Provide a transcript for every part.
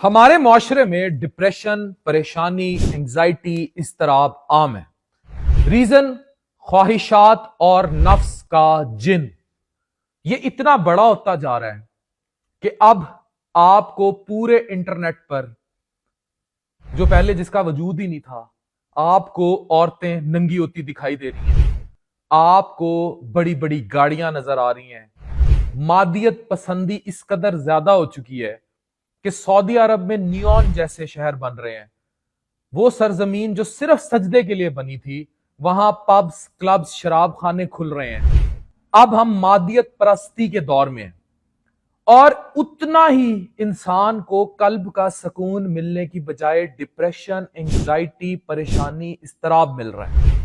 ہمارے معاشرے میں ڈپریشن، پریشانی، انگزائٹی، اضطراب عام ہے۔ ریزن خواہشات اور نفس کا جن یہ اتنا بڑا ہوتا جا رہا ہے کہ اب آپ کو پورے انٹرنیٹ پر، جو پہلے جس کا وجود ہی نہیں تھا، آپ کو عورتیں ننگی ہوتی دکھائی دے رہی ہیں، آپ کو بڑی بڑی گاڑیاں نظر آ رہی ہیں۔ مادیت پسندی اس قدر زیادہ ہو چکی ہے کہ سعودی عرب میں نیون جیسے شہر بن رہے ہیں۔ وہ سرزمین جو صرف سجدے کے لیے بنی تھی، وہاں پبز، کلبز، شراب خانے کھل رہے ہیں۔ اب ہم مادیت پرستی کے دور میں ہیں، اور اتنا ہی انسان کو قلب کا سکون ملنے کی بجائے ڈپریشن، انگزائٹی، پریشانی، اضطراب مل رہا ہے۔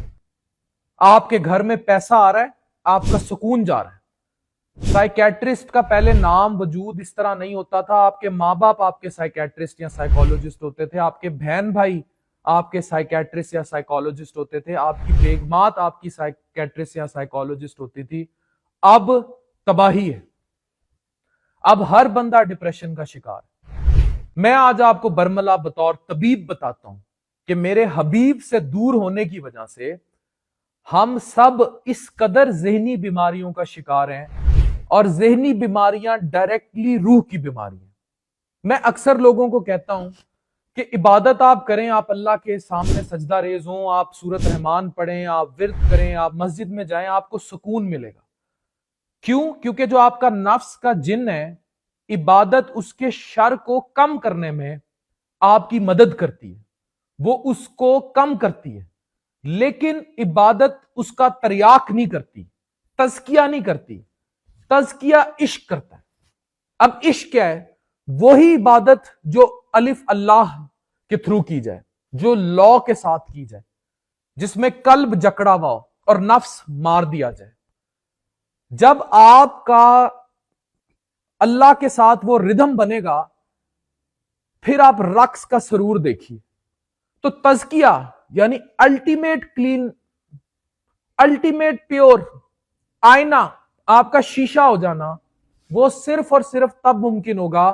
آپ کے گھر میں پیسہ آ رہا ہے، آپ کا سکون جا رہا ہے۔ سائیکیٹرسٹ کا پہلے نام وجود اس طرح نہیں ہوتا تھا۔ آپ کے ماں باپ آپ کے سائیکیٹرسٹ یا سائیکولوجسٹ ہوتے تھے، آپ کے بہن بھائی آپ کے سائیکیٹرسٹ یا سائیکولوجسٹ ہوتے تھے، آپ کی بیگمات آپ کی سائیکیٹرسٹ یا سائیکولوجسٹ ہوتی تھی۔ اب تباہی ہے، اب ہر بندہ ڈپریشن کا شکار ہے۔ میں آج آپ کو برملا بطور طبیب بتاتا ہوں کہ میرے حبیب سے دور ہونے کی وجہ سے ہم سب اس قدر ذہنی بیماریوں کا شکار ہیں، اور ذہنی بیماریاں ڈائریکٹلی روح کی بیماری ہیں۔ میں اکثر لوگوں کو کہتا ہوں کہ عبادت آپ کریں، آپ اللہ کے سامنے سجدہ ریز ہوں، آپ سورت رحمان پڑھیں، آپ ورد کریں، آپ مسجد میں جائیں، آپ کو سکون ملے گا۔ کیوں؟ کیونکہ جو آپ کا نفس کا جن ہے، عبادت اس کے شر کو کم کرنے میں آپ کی مدد کرتی ہے، وہ اس کو کم کرتی ہے، لیکن عبادت اس کا تریاق نہیں کرتی، تزکیہ نہیں کرتی۔ تزکیہ عشق کرتا ہے۔ اب عشق کیا ہے؟ وہی عبادت جو الف اللہ کے تھرو کی جائے، جو لا کے ساتھ کی جائے، جس میں قلب جکڑا ہوا ہو اور نفس مار دیا جائے۔ جب آپ کا اللہ کے ساتھ وہ ردھم بنے گا، پھر آپ رقص کا سرور دیکھیے۔ تو تزکیہ یعنی الٹیمیٹ کلین، الٹیمیٹ پیور، آئینہ، آپ کا شیشہ ہو جانا، وہ صرف اور صرف تب ممکن ہوگا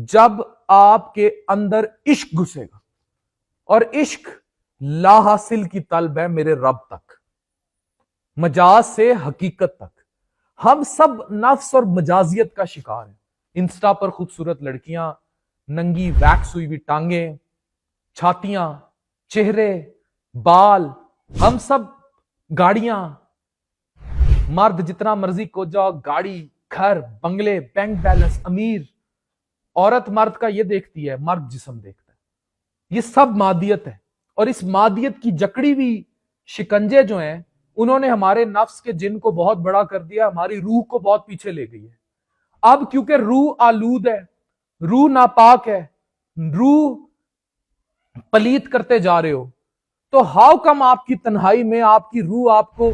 جب آپ کے اندر عشق گھسے گا، اور عشق لا حاصل کی طلب ہے میرے رب تک، مجاز سے حقیقت تک۔ ہم سب نفس اور مجازیت کا شکار ہیں۔ انسٹا پر خوبصورت لڑکیاں، ننگی ویکس ہوئی ہوئی ٹانگیں، چھاتیاں، چہرے، بال، ہم سب گاڑیاں، مرد جتنا مرضی کو جاؤ، گاڑی، گھر، بنگلے، بینک بیلنس، امیر۔ عورت مرد کا یہ دیکھتی ہے، مرد جسم دیکھتا ہے۔ یہ سب مادیت ہے، اور اس مادیت کی جکڑی ہوئی شکنجے جو ہیں، انہوں نے ہمارے نفس کے جن کو بہت بڑا کر دیا، ہماری روح کو بہت پیچھے لے گئی ہے۔ اب کیونکہ روح آلود ہے، روح ناپاک ہے، روح پلیت کرتے جا رہے ہو، تو ہاؤ کم آپ کی تنہائی میں آپ کی روح آپ کو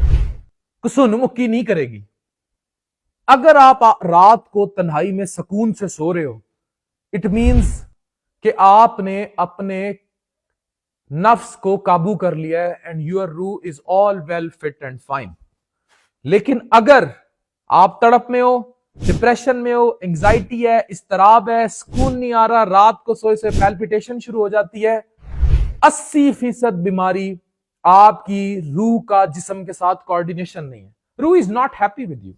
کسونمکی نہیں کرے گی؟ اگر آپ رات کو تنہائی میں سکون سے سو رہے ہو، اٹ مینز کہ آپ نے اپنے نفس کو قابو کر لیا ہے، اینڈ یور روح از آل ویل فٹ اینڈ فائن۔ لیکن اگر آپ تڑپ میں ہو، ڈپریشن میں ہو، انگزائٹی ہے، اضطراب ہے، سکون نہیں آ رہا، رات کو سوئے سے پیلپیٹیشن شروع ہو جاتی ہے، 80% بیماری آپ کی روح کا جسم کے ساتھ کوارڈینیشن نہیں ہے۔ روح is not happy with you,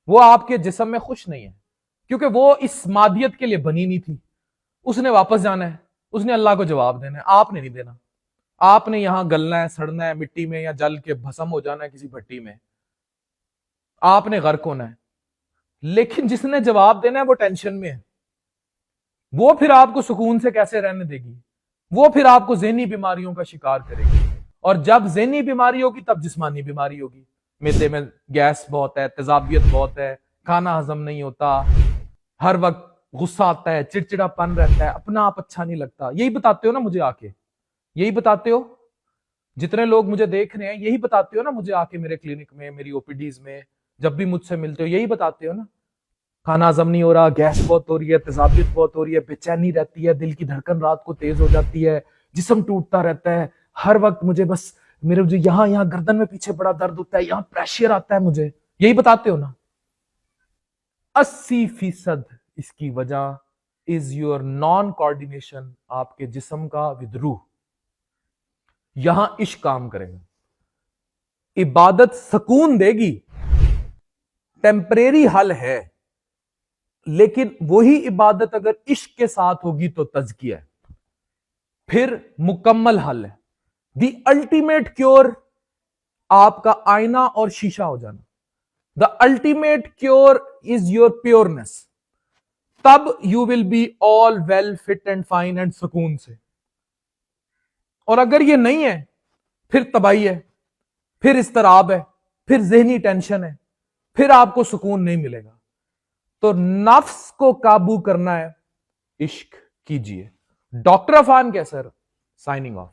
وہ آپ کے جسم میں خوش نہیں ہے، کیونکہ وہ اس مادیت کے لیے بنی نہیں تھی۔ اس نے واپس جانا ہے، اس نے اللہ کو جواب دینا ہے، آپ نے نہیں دینا۔ آپ نے یہاں گلنا ہے، سڑنا ہے مٹی میں، یا جل کے بھسم ہو جانا ہے کسی بھٹی میں، آپ نے غرق ہونا ہے۔ لیکن جس نے جواب دینا ہے وہ ٹینشن میں ہے، وہ پھر آپ کو سکون سے کیسے رہنے دے گی؟ وہ پھر آپ کو ذہنی بیماریوں کا شکار کرے گی، اور جب ذہنی بیماری ہوگی تب جسمانی بیماری ہوگی۔ معدے میں گیس بہت ہے، تیزابیت بہت ہے، کھانا ہضم نہیں ہوتا، ہر وقت غصہ آتا ہے، چڑچڑا پن رہتا ہے، اپنا آپ اچھا نہیں لگتا۔ یہی بتاتے ہو نا مجھے آ کے، یہی بتاتے ہو، جتنے لوگ مجھے دیکھ رہے ہیں یہی بتاتے ہو نا مجھے آ کے، میرے کلینک میں، میری او پی ڈیز میں، جب بھی مجھ سے ملتے ہو یہی بتاتے ہو نا، کھانا ہضم نہیں ہو رہا، گیس بہت ہو رہی ہے، تیزابیت بہت ہو رہی ہے، بے چینی رہتی ہے، دل کی دھڑکن رات کو تیز ہو جاتی ہے، جسم ٹوٹتا رہتا ہے، ہر وقت مجھے بس میرے جو یہاں گردن میں پیچھے بڑا درد ہوتا ہے، یہاں پریشر آتا ہے مجھے، یہی بتاتے ہو نا۔ 80% اس کی وجہ is your non coordination, آپ کے جسم کا ود روح. یہاں عشق کام کرے گا. عبادت سکون دے گی، ٹیمپریری حل ہے، لیکن وہی عبادت اگر عشق کے ساتھ ہوگی تو تزکیہ ہے، پھر مکمل حل ہے. دی الٹیمیٹ کیور آپ کا آئینہ اور شیشہ ہو جانا. The ultimate cure is your pureness. تب you will be all well fit and fine and سکون سے. اور اگر یہ نہیں ہے پھر تباہی ہے، پھر اضطراب ہے، پھر ذہنی ٹینشن ہے، پھر آپ کو سکون نہیں ملے گا. تو نفس کو قابو کرنا ہے، عشق کیجئے. ڈاکٹر عفان کیسر، سائننگ آف.